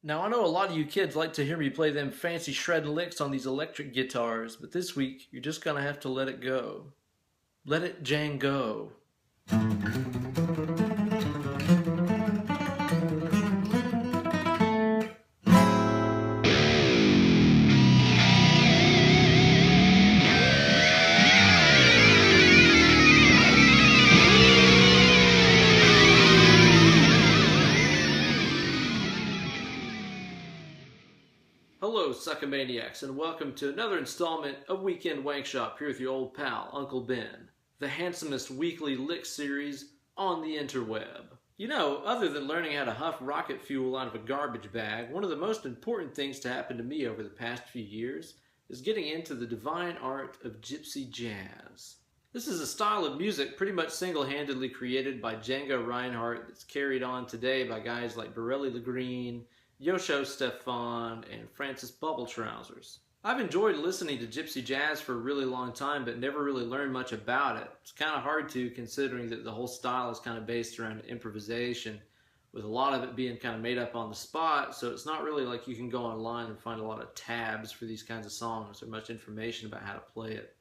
Now, I know a lot of you kids like to hear me play them fancy shredding licks on these electric guitars, but this week you're just gonna have to let it go. Let it Django. Hello, Suckamaniacs, and welcome to another installment of Weekend Wankshop here with your old pal, Uncle Ben, the handsomest weekly lick series on the interweb. You know, other than learning how to huff rocket fuel out of a garbage bag, one of the most important things to happen to me over the past few years is getting into the divine art of Gypsy Jazz. This is a style of music pretty much single-handedly created by Django Reinhardt that's carried on today by guys like Borelli Lagreen, Yosho Stefan, and Francis Bubble Trousers. I've enjoyed listening to Gypsy Jazz for a really long time, but never really learned much about it. It's kind of hard to, considering that the whole style is kind of based around improvisation, with a lot of it being kind of made up on the spot, so it's not really like you can go online and find a lot of tabs for these kinds of songs or much information about how to play it.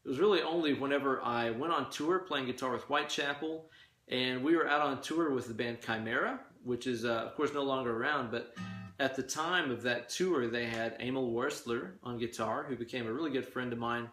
It was really only whenever I went on tour playing guitar with Whitechapel, and we were out on tour with the band Chimera, which is, of course, no longer around, but at the time of that tour, they had Emil Worstler on guitar, who became a really good friend of mine,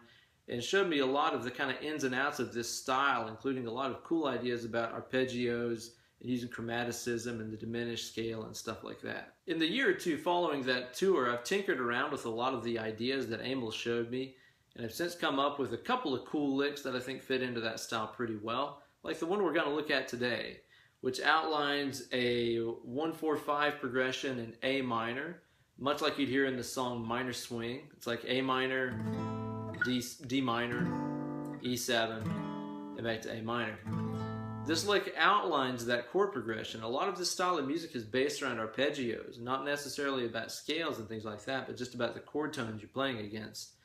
and showed me a lot of the kind of ins and outs of this style, including a lot of cool ideas about arpeggios and using chromaticism and the diminished scale and stuff like that. In the year or two following that tour, I've tinkered around with a lot of the ideas that Emil showed me, and I've since come up with a couple of cool licks that I think fit into that style pretty well, like the one we're going to look at today, which outlines a 1-4-5 progression in A minor, much like you'd hear in the song Minor Swing. It's like A minor, D minor, E7, and back to A minor. This lick outlines that chord progression. A lot of this style of music is based around arpeggios, not necessarily about scales and things like that, but just about the chord tones you're playing against,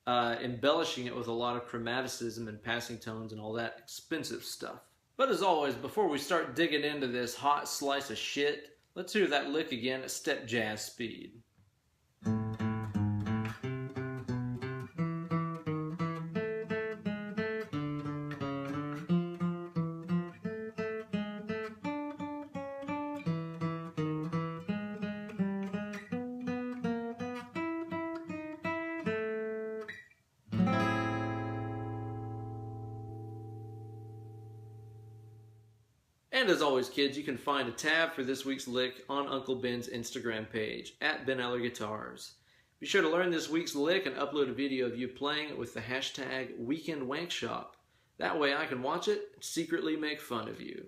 embellishing it with a lot of chromaticism and passing tones and all that expensive stuff. But as always, before we start digging into this hot slice of shit, let's hear that lick again at step jazz speed. And as always, kids, you can find a tab for this week's lick on Uncle Ben's Instagram page, at Ben Eller Guitars. Be sure to learn this week's lick and upload a video of you playing it with the hashtag Weekend Wankshop. That way I can watch it and secretly make fun of you.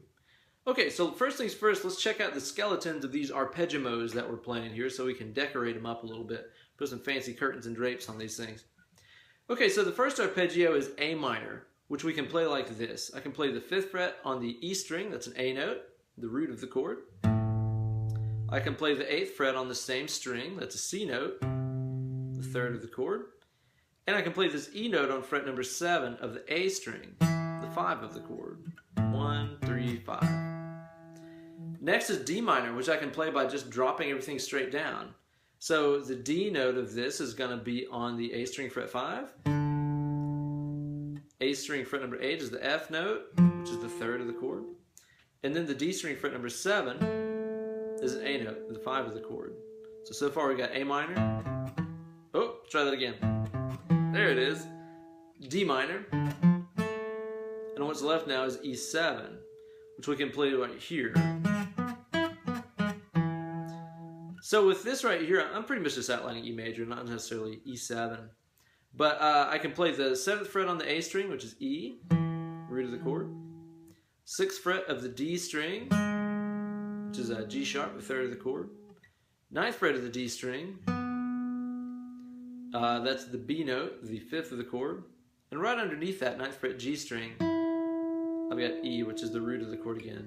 Okay, so first things first, let's check out the skeletons of these arpeggios that we're playing here so we can decorate them up a little bit. Put some fancy curtains and drapes on these things. Okay, so the first arpeggio is A minor, which we can play like this. I can play the 5th fret on the E string, that's an A note, the root of the chord. I can play the 8th fret on the same string, that's a C note, the 3rd of the chord. And I can play this E note on fret number 7 of the A string, the 5 of the chord. 1, 3, 5. Next is D minor, which I can play by just dropping everything straight down. So the D note of this is going to be on the A string fret 5. A string fret number 8 is the F note, which is the 3rd of the chord. And then the D string fret number 7 is an A note, the 5 of the chord. So far we got A minor. Oh, try that again. There it is. D minor. And what's left now is E7, which we can play right here. So with this right here, I'm pretty much just outlining E major, not necessarily E7. But I can play the 7th fret on the A string, which is E, root of the chord. 6th fret of the D string, which is a G sharp, the 3rd of the chord. 9th fret of the D string, that's the B note, the 5th of the chord. And right underneath that 9th fret G string, I've got E, which is the root of the chord again.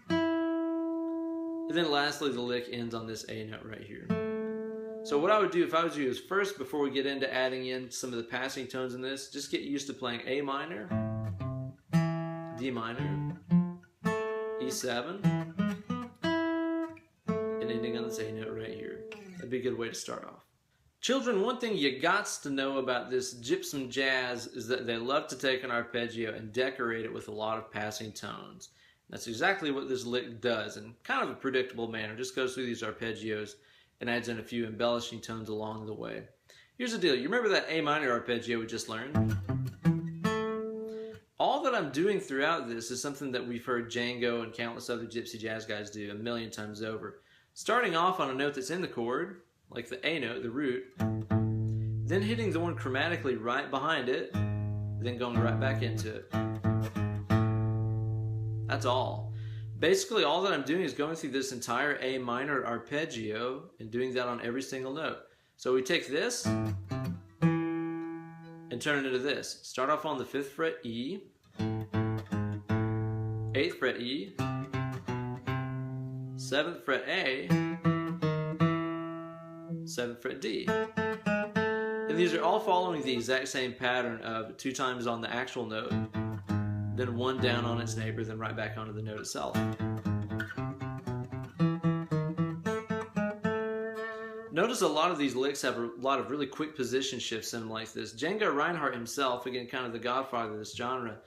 And then lastly, the lick ends on this A note right here. So what I would do if I was you is first, before we get into adding in some of the passing tones in this, just get used to playing A minor, D minor, E7, and ending on this A note right here. That'd be a good way to start off. Children, one thing you gots to know about this Gypsy Jazz is that they love to take an arpeggio and decorate it with a lot of passing tones. That's exactly what this lick does in kind of a predictable manner. Just goes through these arpeggios and adds in a few embellishing tones along the way. Here's the deal. You remember that A minor arpeggio we just learned? All that I'm doing throughout this is something that we've heard Django and countless other Gypsy Jazz guys do a million times over. Starting off on a note that's in the chord, like the A note, the root, then hitting the one chromatically right behind it, then going right back into it. That's all. Basically, all that I'm doing is going through this entire A minor arpeggio and doing that on every single note. So we take this and turn it into this. Start off on the 5th fret E, 8th fret E, 7th fret A, 7th fret D. And these are all following the exact same pattern of 2 times on the actual note, then 1 down on its neighbor, then right back onto the note itself. Notice a lot of these licks have a lot of really quick position shifts in them like this. Django Reinhardt himself, again kind of the godfather of this genre,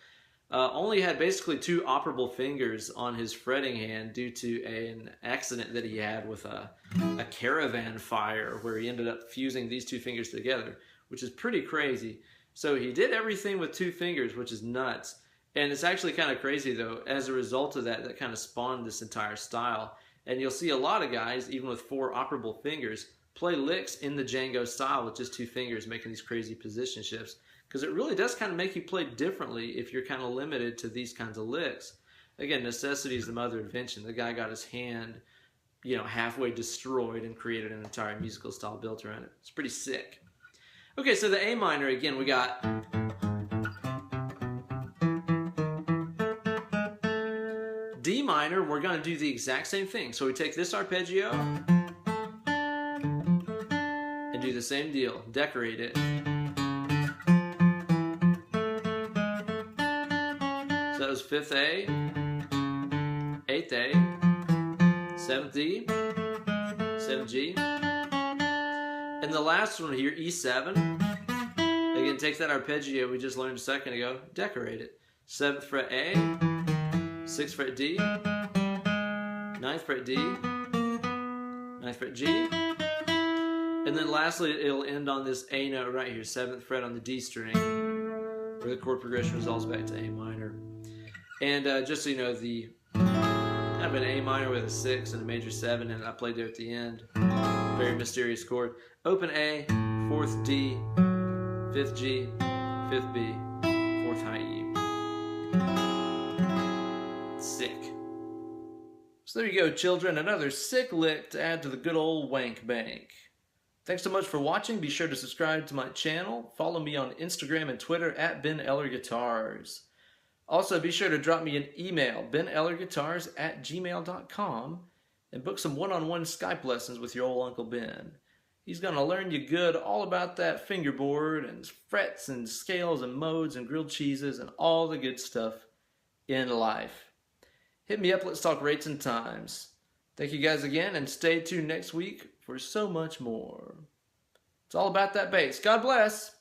only had basically 2 operable fingers on his fretting hand due to an accident that he had with a caravan fire where he ended up fusing these 2 fingers together, which is pretty crazy. So he did everything with 2 fingers, which is nuts. And it's actually kind of crazy though, as a result of that, that kind of spawned this entire style. And you'll see a lot of guys, even with 4 operable fingers, play licks in the Django style with just 2 fingers, making these crazy position shifts. Because it really does kind of make you play differently if you're kind of limited to these kinds of licks. Again, necessity is the mother of invention. The guy got his hand, you know, halfway destroyed and created an entire musical style built around it. It's pretty sick. Okay, so the A minor, again, we got... D minor, we're going to do the exact same thing. So we take this arpeggio and do the same deal. Decorate it. So that was 5th A, 8th A, 7th D, 7th G. And the last one here, E7. Again, take that arpeggio we just learned a second ago. Decorate it. 7th fret A, 6th fret D, 9th fret D, 9th fret G, and then lastly it'll end on this A note right here, 7th fret on the D string, where the chord progression resolves back to A minor. And just so you know, the kind of an A minor with a 6 and a major 7, and I played there at the end. Very mysterious chord. Open A, 4th D, 5th G, 5th B, 4th high E. Sick. So there you go, children. Another sick lick to add to the good old wank bank. Thanks so much for watching. Be sure to subscribe to my channel. Follow me on Instagram and Twitter at Ben Eller Guitars. Also, be sure to drop me an email, benellerguitars@gmail.com, and book some one-on-one Skype lessons with your old Uncle Ben. He's going to learn you good all about that fingerboard and frets and scales and modes and grilled cheeses and all the good stuff in life. Hit me up, let's talk rates and times. Thank you guys again, and stay tuned next week for so much more. It's all about that bass. God bless.